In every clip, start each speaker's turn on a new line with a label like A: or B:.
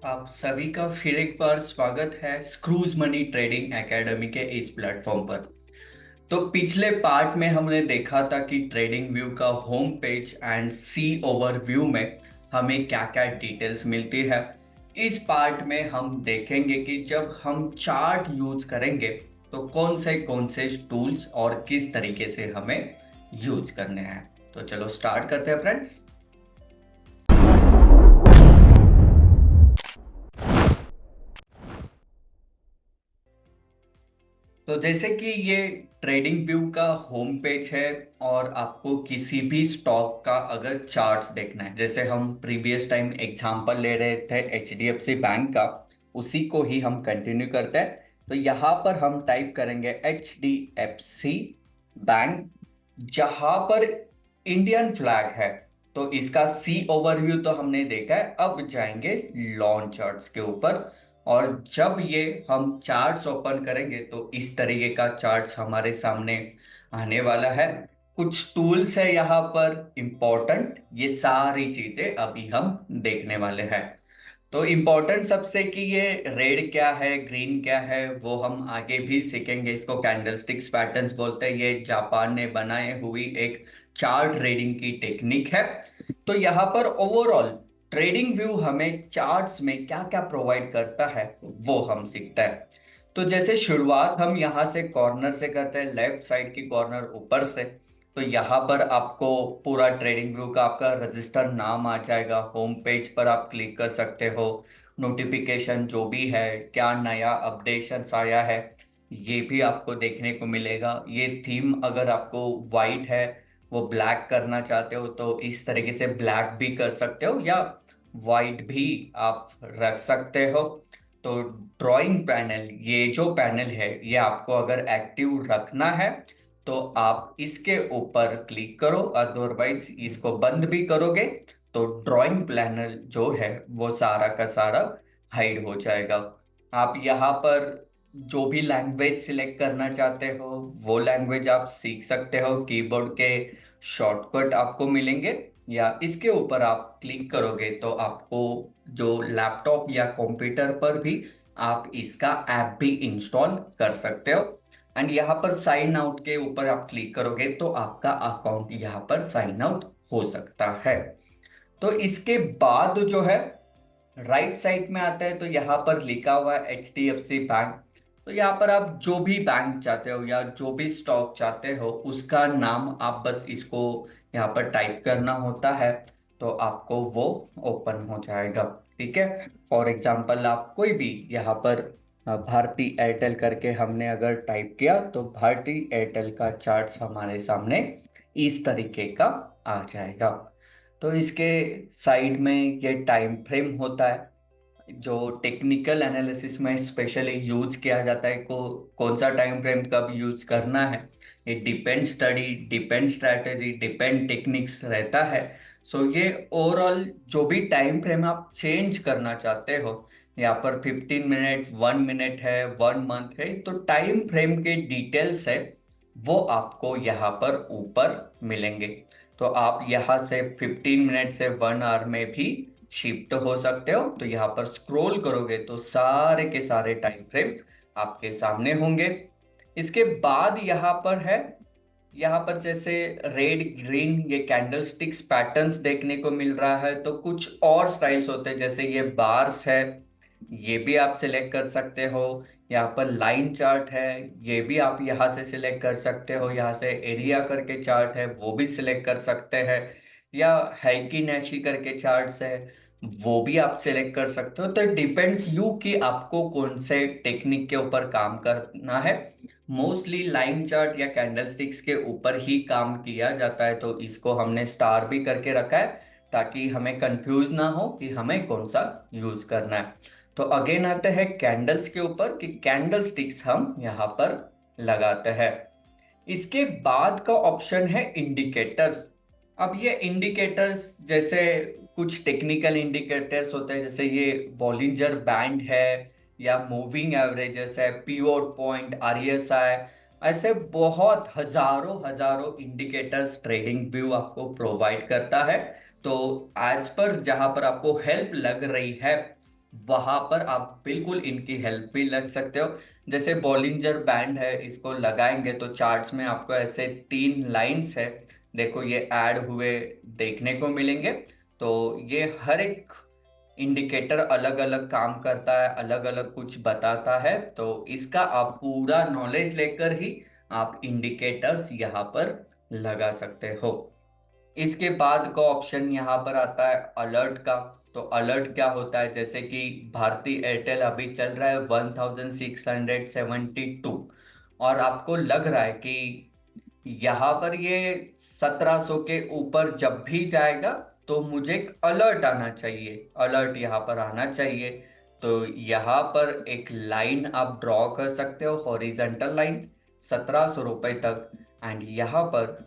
A: आप सभी का फिर एक बार स्वागत है स्क्रूज मनी ट्रेडिंग एकेडमी के इस प्लेटफॉर्म पर। तो पिछले पार्ट में हमने देखा था कि ट्रेडिंग व्यू का home page and see overview में हमें क्या क्या डिटेल्स मिलती है। इस पार्ट में हम देखेंगे कि जब हम चार्ट यूज करेंगे तो कौन से टूल्स और किस तरीके से हमें यूज करने हैं। तो चलो स्टार्ट करते हैं फ्रेंड्स। तो जैसे कि ये ट्रेडिंग व्यू का होम पेज है और आपको किसी भी स्टॉक का अगर चार्ट्स देखना है, जैसे हम प्रीवियस टाइम एग्जांपल ले रहे थे एचडीएफसी बैंक का, उसी को ही हम कंटिन्यू करते हैं। तो यहाँ पर हम टाइप करेंगे एचडीएफसी बैंक, जहां पर इंडियन फ्लैग है। तो इसका सी ओवरव्यू तो हमने देखा है, अब जाएंगे लॉन्च चार्ट्स के ऊपर। और जब ये हम चार्ट्स ओपन करेंगे तो इस तरीके का चार्ट्स हमारे सामने आने वाला है। कुछ टूल्स है यहाँ पर इम्पोर्टेंट, ये सारी चीजें अभी हम देखने वाले हैं। तो इम्पोर्टेंट सबसे कि ये रेड क्या है ग्रीन क्या है वो हम आगे भी सीखेंगे। इसको कैंडलस्टिक्स पैटर्न्स बोलते हैं। ये जापान ने बनाए हुई एक चार्ट रीडिंग की टेक्निक है। तो यहाँ पर ओवरऑल ट्रेडिंग व्यू हमें चार्ट्स में क्या क्या प्रोवाइड करता है वो हम सीखते हैं। तो जैसे शुरुआत हम यहाँ से कॉर्नर से करते हैं, लेफ्ट साइड की कॉर्नर ऊपर से। तो यहाँ पर आपको पूरा ट्रेडिंग व्यू का आपका रजिस्टर नाम आ जाएगा। होम पेज पर आप क्लिक कर सकते हो, नोटिफिकेशन जो भी है, क्या नया अपडेशंस आया है, ये भी आपको देखने को मिलेगा। ये थीम अगर आपको वाइट है, वो ब्लैक करना चाहते हो तो इस तरीके से ब्लैक भी कर सकते हो या वाइट भी आप रख सकते हो। तो ड्राइंग पैनल, ये जो पैनल है ये आपको अगर एक्टिव रखना है तो आप इसके ऊपर क्लिक करो, अदरवाइज इसको बंद भी करोगे तो ड्राइंग प्लानर जो है वो सारा का सारा हाइड हो जाएगा। आप यहाँ पर जो भी लैंग्वेज सिलेक्ट करना चाहते हो वो लैंग्वेज आप सीख सकते हो। कीबोर्ड के शॉर्टकट आपको मिलेंगे या इसके ऊपर आप क्लिक करोगे तो आपको जो लैपटॉप या कंप्यूटर पर भी आप इसका ऐप भी इंस्टॉल कर सकते हो। एंड यहाँ पर साइन आउट के ऊपर आप क्लिक करोगे तो आपका अकाउंट यहाँ पर साइन आउट हो सकता है। तो इसके बाद जो है राइट साइड में आता है तो यहाँ पर लिखा हुआ है H D F C bank. तो यहाँ पर आप जो भी बैंक चाहते हो या जो भी स्टॉक चाहते हो उसका नाम आप बस इसको यहाँ पर टाइप करना होता है तो आपको वो ओपन हो जाएगा। ठीक है, फॉर एग्जांपल आप कोई भी यहाँ पर भारती एयरटेल करके हमने अगर टाइप किया तो भारती एयरटेल का चार्ट्स हमारे सामने इस तरीके का आ जाएगा। तो इसके साइड में ये टाइम फ्रेम होता है जो टेक्निकल एनालिसिस में स्पेशली यूज किया जाता है। कौन सा टाइम फ्रेम कब यूज करना है, ये depend study, depend strategy, depend techniques रहता है। सो ये ओवरऑल जो भी टाइम फ्रेम आप चेंज करना चाहते हो, यहाँ पर 15 मिनट, 1 मिनट है, 1 मंथ है, तो टाइम फ्रेम के डिटेल्स है वो आपको यहाँ पर ऊपर मिलेंगे। तो आप यहाँ से 15 मिनट से 1 आवर में भी शिफ्ट हो सकते हो। तो यहाँ पर स्क्रॉल करोगे तो सारे के सारे टाइम फ्रेम आपके सामने होंगे। इसके बाद यहाँ पर है, यहाँ पर जैसे रेड ग्रीन ये कैंडल स्टिक्स पैटर्न्स देखने को मिल रहा है। तो कुछ और स्टाइल्स होते हैं, जैसे ये बार्स है, ये भी आप सिलेक्ट कर सकते हो। यहाँ पर लाइन चार्ट है, ये भी आप यहाँ से सिलेक्ट कर सकते हो। यहाँ से एरिया करके चार्ट है वो भी सिलेक्ट कर सकते हैं, या हैकी नैशी करके चार्ट्स है वो भी आप सिलेक्ट कर सकते हो। तो डिपेंड्स यू कि आपको कौन से टेक्निक के ऊपर काम करना है। मोस्टली लाइन चार्ट या कैंडलस्टिक्स के ऊपर ही काम किया जाता है, तो इसको हमने स्टार भी करके रखा है ताकि हमें कंफ्यूज ना हो कि हमें कौन सा यूज करना है। तो अगेन आते हैं कैंडल्स के ऊपर कि कैंडल स्टिक्स हम यहाँ पर लगाते हैं। इसके बाद का ऑप्शन है इंडिकेटर्स। अब ये इंडिकेटर्स जैसे कुछ टेक्निकल इंडिकेटर्स होते हैं, जैसे ये बॉलिंजर बैंड है या मूविंग एवरेजेस है, पिवोट पॉइंट, आरएसआई ऐसे बहुत हजारों हजारों इंडिकेटर्स ट्रेडिंग व्यू आपको प्रोवाइड करता है। तो आज पर जहां पर आपको हेल्प लग रही है वहां पर आप बिल्कुल इनकी हेल्प भी लग सकते हो। जैसे बॉलिंजर बैंड है, इसको लगाएंगे तो चार्ट्स में आपको ऐसे 3 लाइंस है, देखो ये ऐड हुए देखने को मिलेंगे। तो ये हर एक इंडिकेटर अलग अलग काम करता है, अलग अलग कुछ बताता है। तो इसका आप पूरा नॉलेज लेकर ही आप इंडिकेटर्स यहाँ पर लगा सकते हो। इसके बाद का ऑप्शन यहाँ पर आता है अलर्ट का। तो अलर्ट क्या होता है, जैसे कि भारती एयरटेल अभी चल रहा है 1672 और आपको लग रहा है कि यहाँ पर ये 1700 के ऊपर जब भी जाएगा तो मुझे एक अलर्ट आना चाहिए, अलर्ट यहाँ पर आना चाहिए। तो यहाँ पर एक लाइन आप ड्रॉ कर सकते हो, हॉरिजेंटल लाइन 1700 रुपए तक। एंड यहाँ पर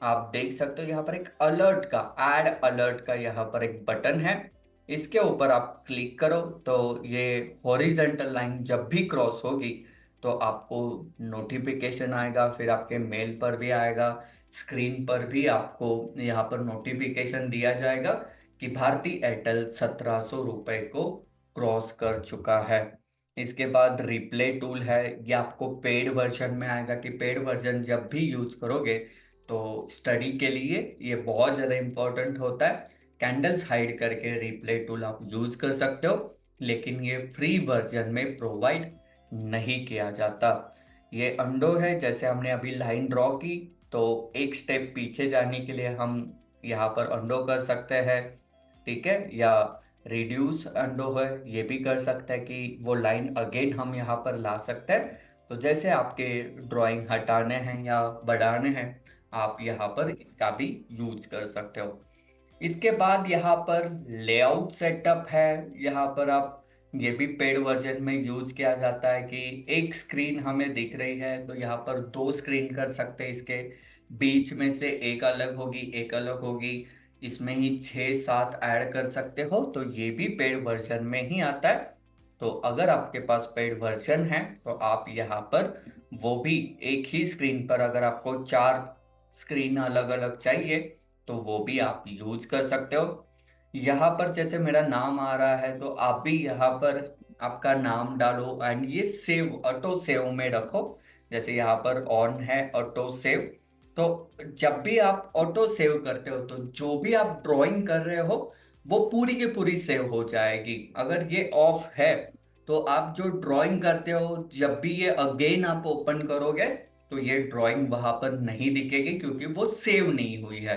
A: आप देख सकते हो यहाँ पर एक अलर्ट का, ऐड अलर्ट का यहाँ पर एक बटन है, इसके ऊपर आप क्लिक करो तो ये हॉरिजेंटल लाइन जब भी क्रॉस होगी तो आपको नोटिफिकेशन आएगा, फिर आपके मेल पर भी आएगा, स्क्रीन पर भी आपको यहाँ पर नोटिफिकेशन दिया जाएगा कि भारती एयरटेल 1700 रुपए को क्रॉस कर चुका है। इसके बाद रिप्ले टूल है, ये आपको पेड वर्जन में आएगा कि पेड वर्जन जब भी यूज करोगे तो स्टडी के लिए ये बहुत ज़्यादा इम्पोर्टेंट होता है। कैंडल्स हाइड करके रिप्ले टूल आप यूज कर सकते हो, लेकिन ये फ्री वर्जन में प्रोवाइड नहीं किया जाता। ये अंडो है, जैसे हमने अभी लाइन ड्रॉ की तो एक स्टेप पीछे जाने के लिए हम यहाँ पर अंडो कर सकते हैं, ठीक है। या रिड्यूस अंडो है, ये भी कर सकते हैं कि वो लाइन अगेन हम यहाँ पर ला सकते हैं। तो जैसे आपके ड्राइंग हटाने हैं या बढ़ाने हैं आप यहाँ पर इसका भी यूज कर सकते हो। इसके बाद यहाँ पर लेआउट सेटअप है, यहाँ पर आप ये भी पेड वर्जन में यूज किया जाता है कि एक स्क्रीन हमें दिख रही है तो यहाँ पर 2 स्क्रीन कर सकते हैं, इसके बीच में से एक अलग होगी एक अलग होगी, इसमें ही 6 7 ऐड कर सकते हो। तो ये भी पेड वर्जन में ही आता है। तो अगर आपके पास पेड वर्जन है तो आप यहाँ पर वो भी एक ही स्क्रीन पर, अगर आपको 4 स्क्रीन अलग अलग चाहिए तो वो भी आप यूज कर सकते हो। यहाँ पर जैसे मेरा नाम आ रहा है तो आप भी यहाँ पर आपका नाम डालो एंड ये सेव, ऑटो सेव में रखो। जैसे यहाँ पर ऑन है ऑटो सेव, तो जब भी आप ऑटो सेव करते हो तो जो भी आप ड्राइंग कर रहे हो वो पूरी की पूरी सेव हो जाएगी। अगर ये ऑफ है तो आप जो ड्राइंग करते हो जब भी ये अगेन आप ओपन करोगे तो ये ड्राइंग वहां पर नहीं दिखेगी क्योंकि वो सेव नहीं हुई है।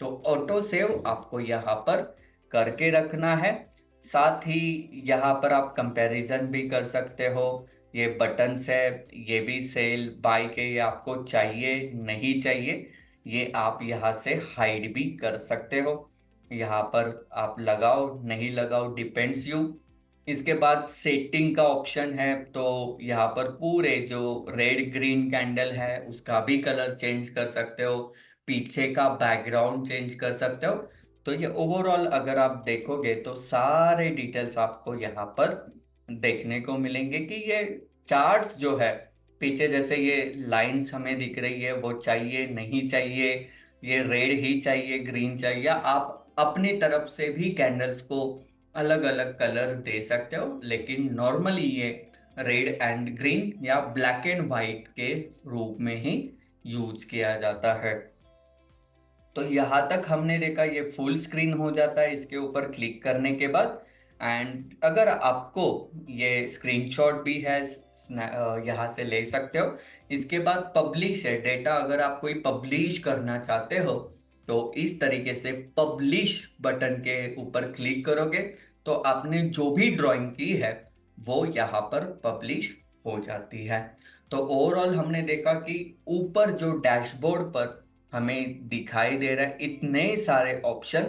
A: तो ऑटो सेव आपको यहाँ पर करके रखना है। साथ ही यहाँ पर आप कंपैरिजन भी कर सकते हो, ये बटन्स है, ये भी सेल बाय के ये आपको चाहिए नहीं चाहिए, ये आप यहाँ से हाइड भी कर सकते हो। यहाँ पर आप लगाओ नहीं लगाओ डिपेंड्स यू। इसके बाद सेटिंग का ऑप्शन है, तो यहाँ पर पूरे जो रेड ग्रीन कैंडल है उसका भी कलर चेंज कर सकते हो, पीछे का बैकग्राउंड चेंज कर सकते हो। तो ये ओवरऑल अगर आप देखोगे तो सारे डिटेल्स आपको यहाँ पर देखने को मिलेंगे कि ये चार्ट्स जो है पीछे, जैसे ये लाइंस हमें दिख रही है वो चाहिए नहीं चाहिए, ये रेड ही चाहिए ग्रीन चाहिए, या आप अपनी तरफ से भी कैंडल्स को अलग अलग कलर दे सकते हो। लेकिन नॉर्मली ये रेड एंड ग्रीन या ब्लैक एंड व्हाइट के रूप में ही यूज किया जाता है। तो यहाँ तक हमने देखा ये फुल स्क्रीन हो जाता है इसके ऊपर क्लिक करने के बाद। एंड अगर आपको ये स्क्रीनशॉट भी है यहाँ से ले सकते हो। इसके बाद पब्लिश है डेटा, अगर आप कोई पब्लिश करना चाहते हो तो इस तरीके से पब्लिश बटन के ऊपर क्लिक करोगे तो आपने जो भी ड्राइंग की है वो यहाँ पर पब्लिश हो जाती है। तो ओवरऑल हमने देखा कि ऊपर जो डैशबोर्ड पर हमें दिखाई दे रहा है इतने सारे ऑप्शन,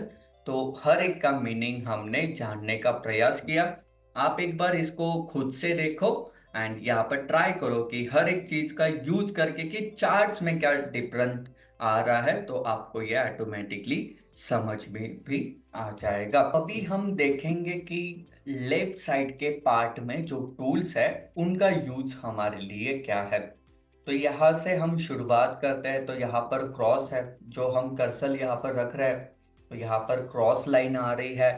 A: तो हर एक का मीनिंग हमने जानने का प्रयास किया। आप एक बार इसको खुद से देखो एंड यहाँ पर ट्राई करो कि हर एक चीज का यूज करके कि चार्ट्स में क्या डिफरेंट आ रहा है, तो आपको ये ऑटोमेटिकली समझ में भी आ जाएगा। अभी हम देखेंगे कि लेफ्ट साइड के पार्ट में जो टूल्स है उनका यूज हमारे लिए क्या है। तो यहाँ से हम शुरुआत करते हैं। तो यहाँ पर क्रॉस है, जो हम कर्सर यहाँ पर रख रहे हैं, तो यहाँ पर क्रॉस लाइन आ रही है।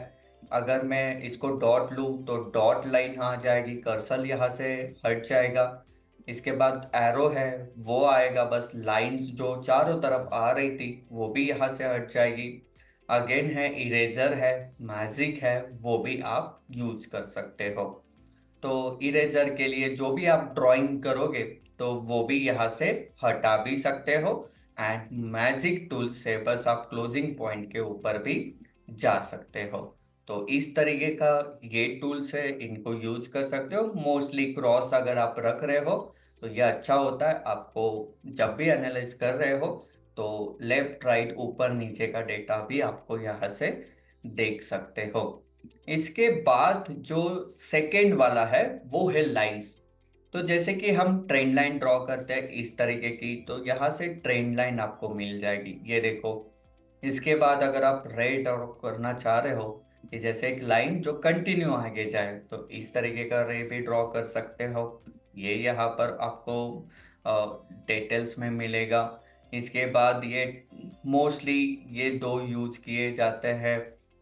A: अगर मैं इसको डॉट लूँ तो डॉट लाइन आ जाएगी, कर्सर यहाँ से हट जाएगा। इसके बाद एरो है, वो आएगा, बस लाइंस जो चारों तरफ आ रही थी वो भी यहाँ से हट जाएगी। अगेन है इरेजर है, मैजिक है, वो भी आप यूज कर सकते हो। तो इरेजर के लिए जो भी आप ड्राइंग करोगे तो वो भी यहाँ से हटा भी सकते हो। एंड मैजिक टूल से बस आप क्लोजिंग पॉइंट के ऊपर भी जा सकते हो। तो इस तरीके का ये टूल्स है, इनको यूज कर सकते हो। मोस्टली क्रॉस अगर आप रख रहे हो तो ये अच्छा होता है आपको, जब भी एनालाइज कर रहे हो तो लेफ्ट राइट ऊपर नीचे का डेटा भी आपको यहाँ से देख सकते हो। इसके बाद जो सेकंड वाला है वो है लाइंस। तो जैसे कि हम ट्रेंड लाइन ड्रॉ करते हैं इस तरीके की, तो यहाँ से ट्रेंड लाइन आपको मिल जाएगी, ये देखो। इसके बाद अगर आप रे ड्रॉ करना चाह रहे हो कि जैसे एक लाइन जो कंटिन्यू आगे जाए, तो इस तरीके का रे भी ड्रॉ कर सकते हो। ये यहाँ पर आपको डिटेल्स में मिलेगा। इसके बाद ये मोस्टली ये दो यूज किए जाते हैं।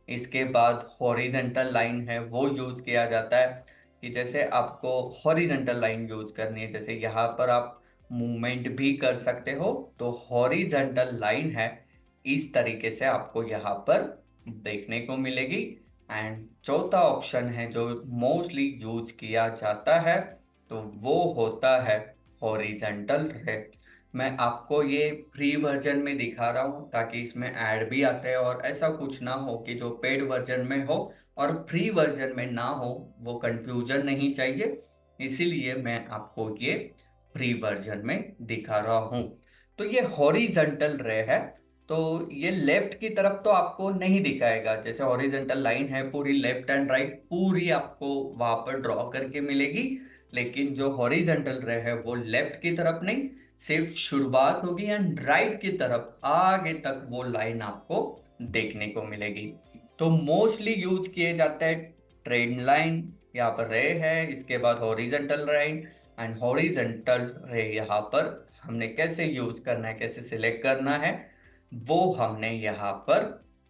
A: इसके बाद हॉरिजेंटल लाइन है, वो यूज किया जाता है कि जैसे आपको हॉरिजेंटल लाइन यूज करनी है, जैसे यहाँ पर आप मूवमेंट भी कर सकते हो, तो हॉरिजेंटल लाइन है इस तरीके से आपको यहाँ पर देखने को मिलेगी। एंड चौथा ऑप्शन है जो मोस्टली यूज किया जाता है, तो वो होता है हॉरिजेंटल रे। मैं आपको ये फ्री वर्जन में दिखा रहा हूँ ताकि इसमें ऐड भी आते हैं, और ऐसा कुछ ना हो कि जो पेड वर्जन में हो और फ्री वर्जन में ना हो, वो कंफ्यूजन नहीं चाहिए। इसीलिए मैं आपको ये फ्री वर्जन में दिखा रहा हूँ। तो ये हॉरिजेंटल रे है, तो ये लेफ्ट की तरफ तो आपको नहीं दिखाएगा। जैसे हॉरिजेंटल लाइन है पूरी लेफ्ट एंड राइट पूरी आपको वहां पर ड्रॉ करके मिलेगी, लेकिन जो हॉरिजेंटल रे है वो लेफ्ट की तरफ नहीं, सिर्फ शुरुआत होगी एंड राइट की तरफ आगे तक वो लाइन आपको देखने को मिलेगी। तो मोस्टली यूज किए जाते हैं ट्रेंड लाइन, यहाँ पर रे है, इसके बाद हॉरिजेंटल लाइन एंड हॉरिजेंटल रे। यहाँ पर हमने कैसे यूज करना है, कैसे सिलेक्ट करना है, वो हमने यहाँ पर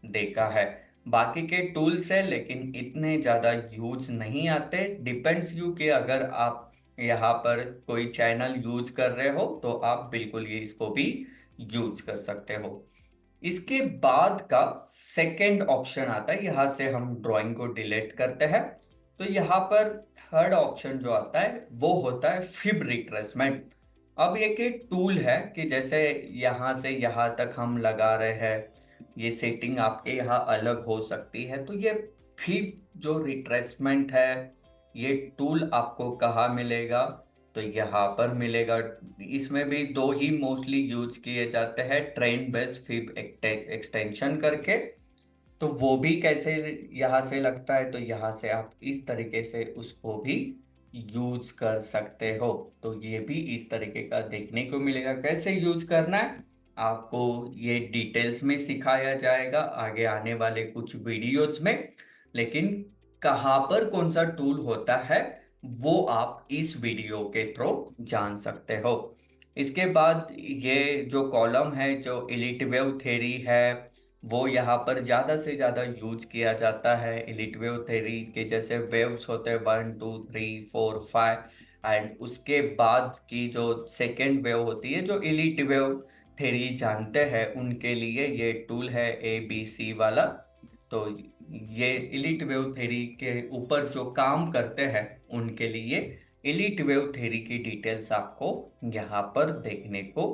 A: देखा है। बाकी के टूल्स है लेकिन इतने ज्यादा यूज नहीं आते। डिपेंड्स यू कि अगर आप यहाँ पर कोई चैनल यूज कर रहे हो तो आप बिल्कुल ये इसको भी यूज कर सकते हो। इसके बाद का सेकंड ऑप्शन आता है, यहाँ से हम ड्राइंग को डिलीट करते हैं। तो यहाँ पर थर्ड ऑप्शन जो आता है वो होता है फिब रिट्रेसमेंट। अब एक टूल है कि जैसे यहाँ से यहाँ तक हम लगा रहे हैं, ये सेटिंग आपके यहाँ अलग हो सकती है। तो ये फिब जो रिट्रेसमेंट है, ये टूल आपको कहाँ मिलेगा, तो यहाँ पर मिलेगा। इसमें भी दो ही मोस्टली यूज किए जाते हैं, ट्रेंड बेस्ड फिब एक्सटेंशन करके। तो वो भी कैसे यहाँ से लगता है, तो यहाँ से आप इस तरीके से उसको भी यूज कर सकते हो। तो ये भी इस तरीके का देखने को मिलेगा। कैसे यूज करना है आपको ये डिटेल्स में सिखाया जाएगा आगे आने वाले कुछ वीडियोस में, लेकिन कहाँ पर कौन सा टूल होता है वो आप इस वीडियो के थ्रू जान सकते हो। इसके बाद ये जो कॉलम है, जो इलिट वेव थ्योरी है, वो यहाँ पर ज्यादा से ज्यादा यूज किया जाता है। इलिट वेव थ्योरी के जैसे वेव्स होते हैं 1 2 3 4 5, एंड उसके बाद की जो सेकेंड वेव होती है, जो इलिट वेव थ्योरी जानते हैं उनके लिए ये टूल है ABC वाला। तो ये इलिट वेव थ्योरी के ऊपर जो काम करते हैं उनके लिए इलिट वेव थ्योरी की डिटेल्स आपको यहाँ पर देखने को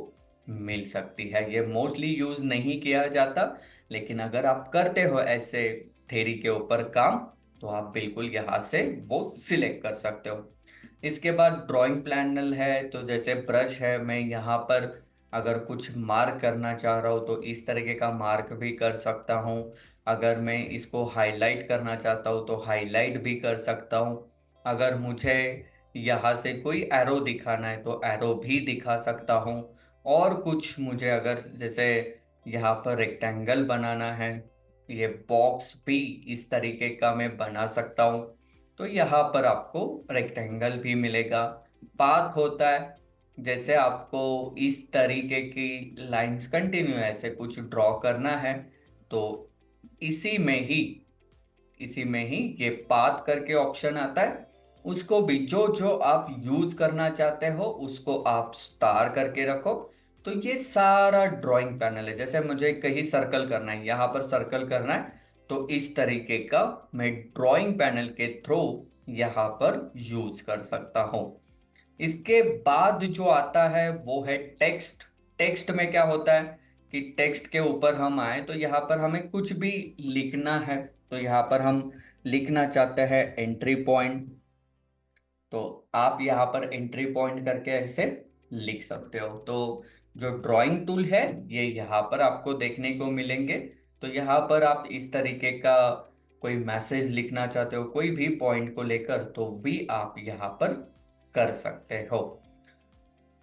A: मिल सकती है। ये मोस्टली यूज नहीं किया जाता, लेकिन अगर आप करते हो ऐसे थ्योरी के ऊपर काम, तो आप बिल्कुल यहाँ से वो सिलेक्ट कर सकते हो। इसके बाद ड्राइंग पैनल है, तो जैसे ब्रश है, मैं यहाँ पर अगर कुछ मार्क करना चाह रहा हूँ तो इस तरीके का मार्क भी कर सकता हूँ। अगर मैं इसको हाईलाइट करना चाहता हूँ तो हाईलाइट भी कर सकता हूँ। अगर मुझे यहाँ से कोई एरो दिखाना है तो एरो भी दिखा सकता हूँ। और कुछ मुझे अगर जैसे यहाँ पर रेक्टेंगल बनाना है, ये बॉक्स भी इस तरीके का मैं बना सकता हूँ। तो यहाँ पर आपको रेक्टेंगल भी मिलेगा। पाथ होता है, जैसे आपको इस तरीके की लाइंस कंटिन्यू ऐसे कुछ ड्रॉ करना है, तो इसी में ही इसी में ही ये पाथ करके ऑप्शन आता है, उसको भी जो जो आप यूज करना चाहते हो उसको आप स्टार करके रखो। तो ये सारा ड्राइंग पैनल है। जैसे मुझे कहीं सर्कल करना है, यहाँ पर सर्कल करना है, तो इस तरीके का मैं ड्राइंग पैनल के थ्रू यहाँ पर यूज कर सकता हूँ। इसके बाद जो आता है वो है टेक्स्ट। टेक्स्ट में क्या होता है कि टेक्स्ट के ऊपर हम आए तो यहाँ पर हमें कुछ भी लिखना है। तो यहाँ पर हम लिखना चाहते हैं एंट्री पॉइंट, तो आप यहाँ पर एंट्री पॉइंट करके ऐसे लिख सकते हो। तो जो ड्राइंग टूल है ये यहाँ पर आपको देखने को मिलेंगे। तो यहाँ पर आप इस तरीके का कोई मैसेज लिखना चाहते हो कोई भी पॉइंट को लेकर, तो भी आप यहाँ पर कर सकते हो।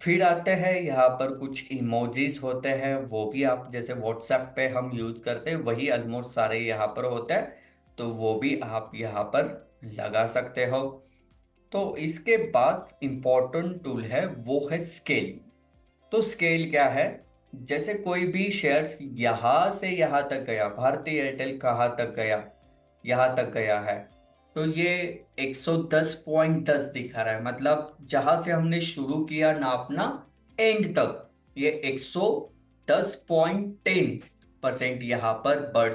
A: फिर आते हैं यहाँ पर कुछ इमोजीज होते हैं, वो भी आप जैसे व्हाट्सएप पे हम यूज करते हैं वही ऑलमोस्ट सारे यहाँ पर होते हैं, तो वो भी आप यहाँ पर लगा सकते हो। तो इसके बाद इम्पोर्टेंट टूल है वो है स्केल। तो स्केल क्या है, जैसे कोई भी शेयर्स यहां से यहां तक गया, भारतीय एयरटेल कहाँ तक गया, यहां तक गया है, तो ये 110.10 दिखा रहा है। मतलब जहां से हमने शुरू किया नापना एंड तक ये 110.10% यहाँ पर बढ़,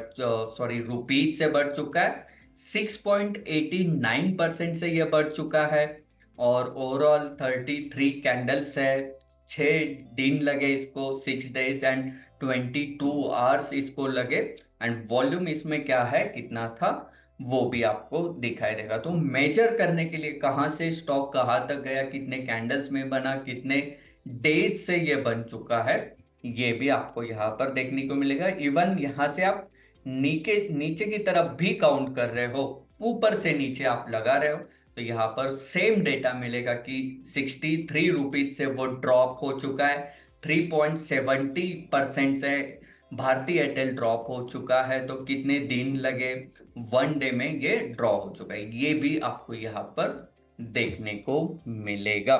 A: सॉरी रुपीज से बढ़ चुका है। 6.89% से ये बढ़ चुका है। और ओवरऑल 33 कैंडल्स है, 6 दिन लगे इसको, 6 डेज एंड 22 आवर्स इसको लगे। एंड वॉल्यूम इसमें क्या है कितना था वो भी आपको दिखाई देगा। तो मेजर करने के लिए कहाँ से स्टॉक कहाँ तक गया, कितने कैंडल्स में बना, कितने डेज से ये बन चुका है, ये भी आपको यहाँ पर देखने को मिलेगा। इवन यहाँ से आप नीचे नीचे की तरफ भी काउंट कर रहे हो, ऊपर से नीचे आप लगा रहे हो, तो यहाँ पर सेम डेटा मिलेगा कि 63 रुपीज से वो ड्रॉप हो चुका है। 3.70% से भारतीय एयरटेल ड्रॉप हो चुका है। तो कितने दिन लगे, 1 डे में ये ड्रॉ हो चुका है, ये भी आपको यहाँ पर देखने को मिलेगा।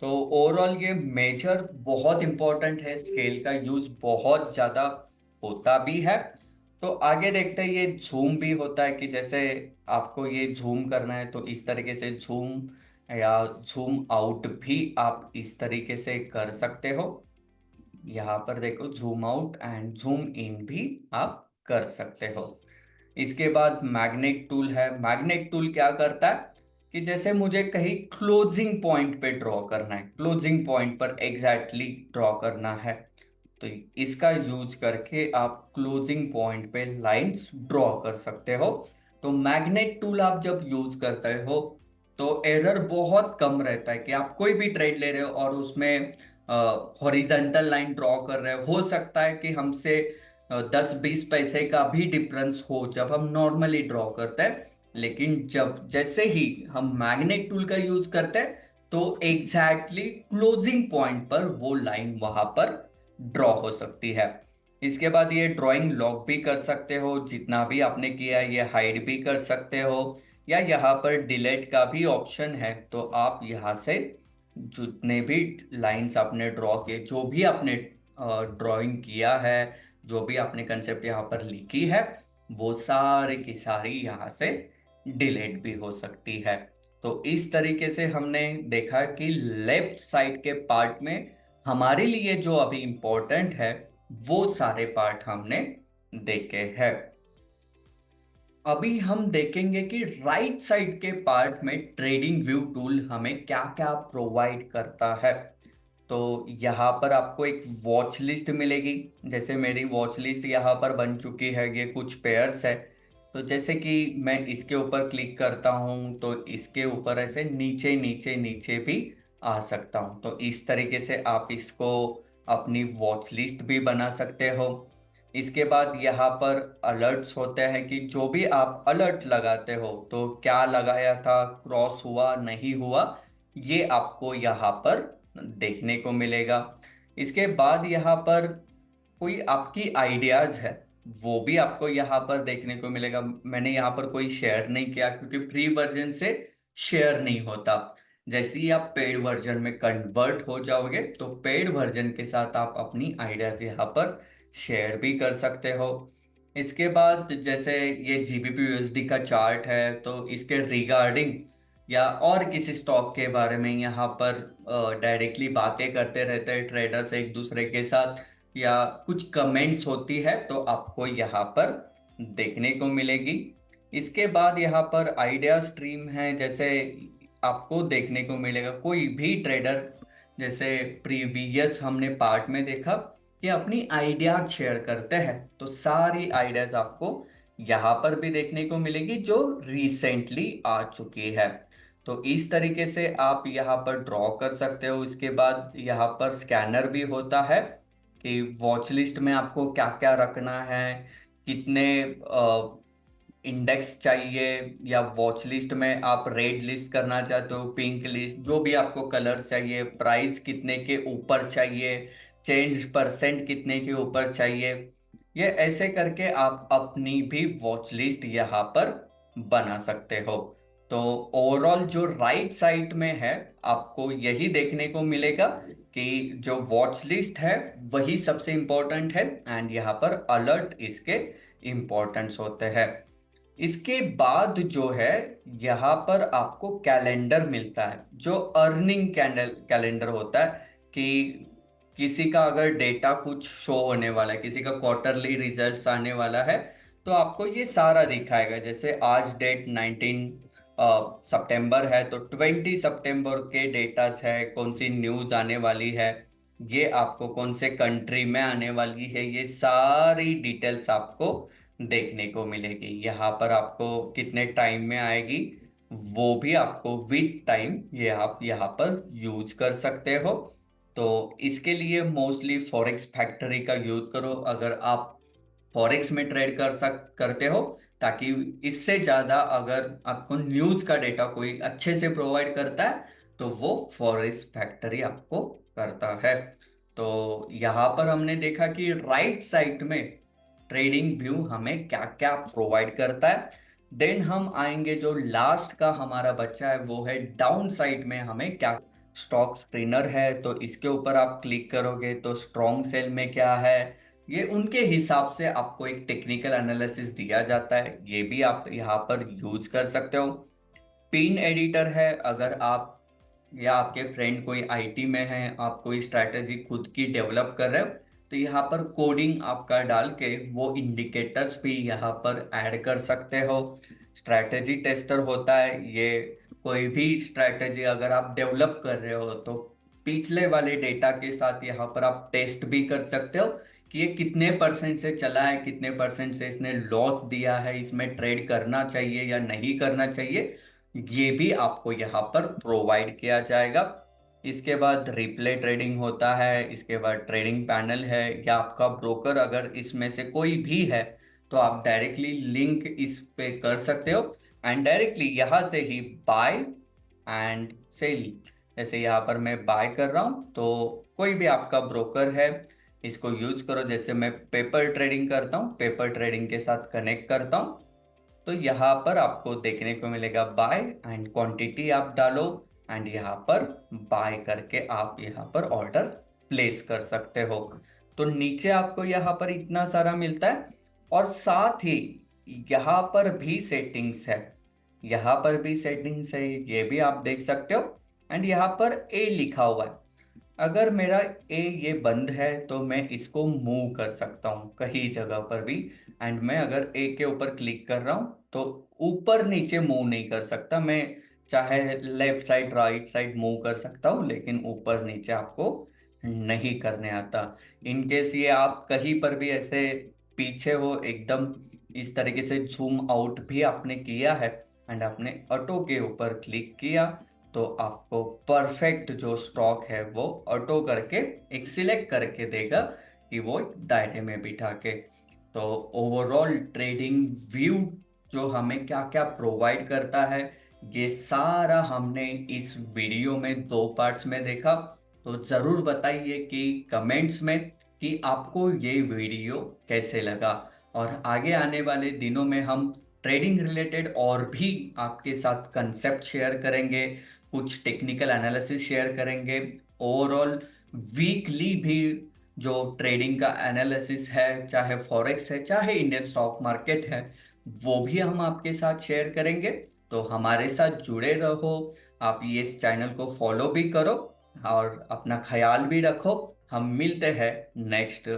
A: तो ओवरऑल ये मेजर बहुत इंपॉर्टेंट है, स्केल का यूज बहुत ज्यादा होता भी है। तो आगे देखते हैं, ये झूम भी होता है कि जैसे आपको ये झूम करना है तो इस तरीके से झूम या झूम आउट भी आप इस तरीके से कर सकते हो। यहाँ पर देखो झूम आउट एंड झूम इन भी आप कर सकते हो। इसके बाद मैग्नेट टूल है। मैग्नेट टूल क्या करता है कि जैसे मुझे कहीं क्लोजिंग पॉइंट पे ड्रॉ करना है, क्लोजिंग पॉइंट पर एग्जैक्टली ड्रॉ करना है, तो इसका यूज करके आप क्लोजिंग पॉइंट पे लाइंस ड्रॉ कर सकते हो। तो मैग्नेट टूल आप जब यूज करते हो तो एरर बहुत कम रहता है कि आप कोई भी ट्रेड ले रहे हो और उसमें हॉरिजॉन्टल लाइन ड्रॉ कर रहे हो सकता है कि हमसे 10-20 पैसे का भी डिफरेंस हो जब हम नॉर्मली ड्रॉ करते हैं। लेकिन जब जैसे ही हम मैग्नेट टूल का यूज करते हैं तो एग्जैक्टली क्लोजिंग पॉइंट पर वो लाइन वहां पर ड्रॉ हो सकती है। इसके बाद ये ड्राइंग लॉक भी कर सकते हो, जितना भी आपने किया है ये हाइड भी कर सकते हो, या यहाँ पर डिलीट का भी ऑप्शन है। तो आप यहाँ से जितने भी लाइंस आपने ड्रॉ किए, जो भी आपने ड्राइंग किया है, जो भी आपने कंसेप्ट यहाँ पर लिखी है, वो सारी की सारी यहाँ से डिलीट भी हो सकती है। तो इस तरीके से हमने देखा कि लेफ्ट साइड के पार्ट में हमारे लिए जो अभी इम्पोर्टेंट है वो सारे पार्ट हमने देखे हैं। अभी हम देखेंगे कि राइट साइड के पार्ट में ट्रेडिंग व्यू टूल हमें क्या क्या प्रोवाइड करता है। तो यहाँ पर आपको एक वॉच लिस्ट मिलेगी। जैसे मेरी वॉच लिस्ट यहाँ पर बन चुकी है, ये कुछ पेयर्स है। तो जैसे कि मैं इसके ऊपर क्लिक करता हूँ तो इसके ऊपर ऐसे नीचे नीचे नीचे भी आ सकता हूँ। तो इस तरीके से आप इसको अपनी वॉच लिस्ट भी बना सकते हो। इसके बाद यहाँ पर अलर्ट्स होते हैं कि जो भी आप अलर्ट लगाते हो तो क्या लगाया था, क्रॉस हुआ नहीं हुआ, ये आपको यहाँ पर देखने को मिलेगा। इसके बाद यहाँ पर कोई आपकी आइडियाज है वो भी आपको यहाँ पर देखने को मिलेगा। मैंने यहाँ पर कोई शेयर नहीं किया क्योंकि फ्री वर्जन से शेयर नहीं होता। जैसे ही आप पेड वर्जन में कन्वर्ट हो जाओगे तो पेड वर्जन के साथ आप अपनी आइडियाज यहाँ पर शेयर भी कर सकते हो। इसके बाद जैसे ये जीबीपी यूएसडी का चार्ट है, तो इसके रिगार्डिंग या और किसी स्टॉक के बारे में यहाँ पर डायरेक्टली बातें करते रहते हैं ट्रेडर्स एक दूसरे के साथ, या कुछ कमेंट्स होती है तो आपको यहाँ पर देखने को मिलेगी। इसके बाद यहाँ पर आइडिया स्ट्रीम है, जैसे आपको देखने को मिलेगा कोई भी ट्रेडर, जैसे प्रीवियस हमने पार्ट में देखा कि अपनी आइडियाज शेयर करते हैं, तो सारी आइडियाज आपको यहाँ पर भी देखने को मिलेगी जो रिसेंटली आ चुकी है। तो इस तरीके से आप यहाँ पर ड्रॉ कर सकते हो। इसके बाद यहाँ पर स्कैनर भी होता है कि वॉच लिस्ट में आपको क्या क्या रखना है, कितने इंडेक्स चाहिए, या वॉच लिस्ट में आप रेड लिस्ट करना चाहते हो, पिंक लिस्ट, जो भी आपको कलर चाहिए, प्राइस कितने के ऊपर चाहिए, चेंज परसेंट कितने के ऊपर चाहिए। ये ऐसे करके आप अपनी भी वॉच लिस्ट यहाँ पर बना सकते हो। तो ओवरऑल जो राइट साइड में है आपको यही देखने को मिलेगा कि जो वॉच लिस्ट है वही सबसे इंपॉर्टेंट है, एंड यहाँ पर अलर्ट इसके इंपॉर्टेंस होते हैं। इसके बाद जो है यहाँ पर आपको कैलेंडर मिलता है, जो अर्निंग कैलेंडर होता है कि किसी का अगर डेटा कुछ शो होने वाला है, किसी का क्वार्टरली रिजल्ट्स आने वाला है, तो आपको ये सारा दिखाएगा। जैसे आज डेट 19 सितंबर है, तो 20 सितंबर के डेटास है, कौन सी न्यूज आने वाली है, ये आपको कौन से कंट्री में आने वाली है, ये सारी डिटेल्स आपको देखने को मिलेगी। यहाँ पर आपको कितने टाइम में आएगी वो भी आपको विद टाइम ये आप यहाँ पर यूज कर सकते हो। तो इसके लिए मोस्टली फॉरेक्स फैक्ट्री का यूज करो अगर आप फॉरेक्स में ट्रेड करते हो, ताकि इससे ज्यादा अगर आपको न्यूज का डेटा कोई अच्छे से प्रोवाइड करता है तो वो फॉरेक्स फैक्ट्री आपको करता है। तो यहाँ पर हमने देखा कि राइट साइड में ट्रेडिंग व्यू हमें क्या क्या प्रोवाइड करता है। देन हम आएंगे जो लास्ट का हमारा बच्चा है, वो है डाउन साइड में हमें क्या। स्टॉक स्क्रीनर है, तो इसके ऊपर आप क्लिक करोगे तो स्ट्रॉन्ग सेल में क्या है, ये उनके हिसाब से आपको एक टेक्निकल एनालिसिस दिया जाता है, ये भी आप यहाँ पर यूज कर सकते हो। पिन एडिटर है, अगर आप या आपके फ्रेंड कोई आईटी में है, आप कोई स्ट्रैटेजी खुद की डेवलप कर रहे हो, तो यहाँ पर कोडिंग आपका डाल के वो इंडिकेटर्स भी यहाँ पर ऐड कर सकते हो। स्ट्रैटेजी टेस्टर होता है, ये कोई भी स्ट्रैटेजी अगर आप डेवलप कर रहे हो तो पिछले वाले डेटा के साथ यहाँ पर आप टेस्ट भी कर सकते हो कि ये कितने परसेंट से चला है, कितने परसेंट से इसने लॉस दिया है, इसमें ट्रेड करना चाहिए या नहीं करना चाहिए, ये भी आपको यहाँ पर प्रोवाइड किया जाएगा। इसके बाद रिप्ले ट्रेडिंग होता है, इसके बाद ट्रेडिंग पैनल है, या आपका ब्रोकर अगर इसमें से कोई भी है तो आप डायरेक्टली लिंक इस पे कर सकते हो, एंड डायरेक्टली यहाँ से ही बाय एंड सेल। जैसे यहाँ पर मैं बाय कर रहा हूँ, तो कोई भी आपका ब्रोकर है इसको यूज करो। जैसे मैं पेपर ट्रेडिंग करता हूँ, पेपर ट्रेडिंग के साथ कनेक्ट करता हूँ, तो यहाँ पर आपको देखने को मिलेगा बाय, एंड क्वांटिटी आप डालो, एंड यहाँ पर बाय करके आप यहाँ पर ऑर्डर प्लेस कर सकते हो। तो नीचे आपको यहाँ पर इतना सारा मिलता है, और साथ ही यहाँ पर भी सेटिंग्स है, यहाँ पर भी सेटिंग्स है, ये भी आप देख सकते हो। एंड यहाँ पर ए लिखा हुआ है, अगर मेरा ए ये बंद है तो मैं इसको मूव कर सकता हूँ कहीं जगह पर भी। एंड मैं अगर ए के ऊपर क्लिक कर रहा हूँ तो ऊपर नीचे मूव नहीं कर सकता, मैं चाहे left side right side move कर सकता हूँ, लेकिन ऊपर नीचे आपको नहीं करने आता। इनकेस ये आप कहीं पर भी ऐसे पीछे हो एकदम, इस तरीके से जूम आउट भी आपने किया है एंड आपने ऑटो के ऊपर क्लिक किया, तो आपको परफेक्ट जो स्टॉक है वो ऑटो करके एक सिलेक्ट करके देगा कि वो दायरे में बिठा के। तो ओवरऑल ट्रेडिंग व्यू जो हमें क्या क्या प्रोवाइड करता है, ये सारा हमने इस वीडियो में 2 पार्ट्स में देखा। तो जरूर बताइए कि कमेंट्स में कि आपको ये वीडियो कैसे लगा, और आगे आने वाले दिनों में हम ट्रेडिंग रिलेटेड और भी आपके साथ कंसेप्ट शेयर करेंगे, कुछ टेक्निकल एनालिसिस शेयर करेंगे। ओवरऑल वीकली भी जो ट्रेडिंग का एनालिसिस है, चाहे फॉरेक्स है चाहे इंडियन स्टॉक मार्केट है, वो भी हम आपके साथ शेयर करेंगे। तो हमारे साथ जुड़े रहो, आप ये इस चैनल को फॉलो भी करो और अपना ख्याल भी रखो। हम मिलते हैं नेक्स्ट,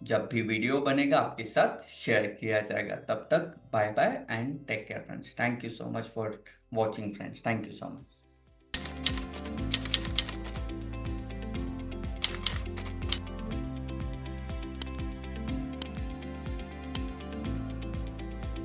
A: जब भी वीडियो बनेगा आपके साथ शेयर किया जाएगा। तब तक bye bye and take care friends. Thank you so much for watching friends, thank you so much.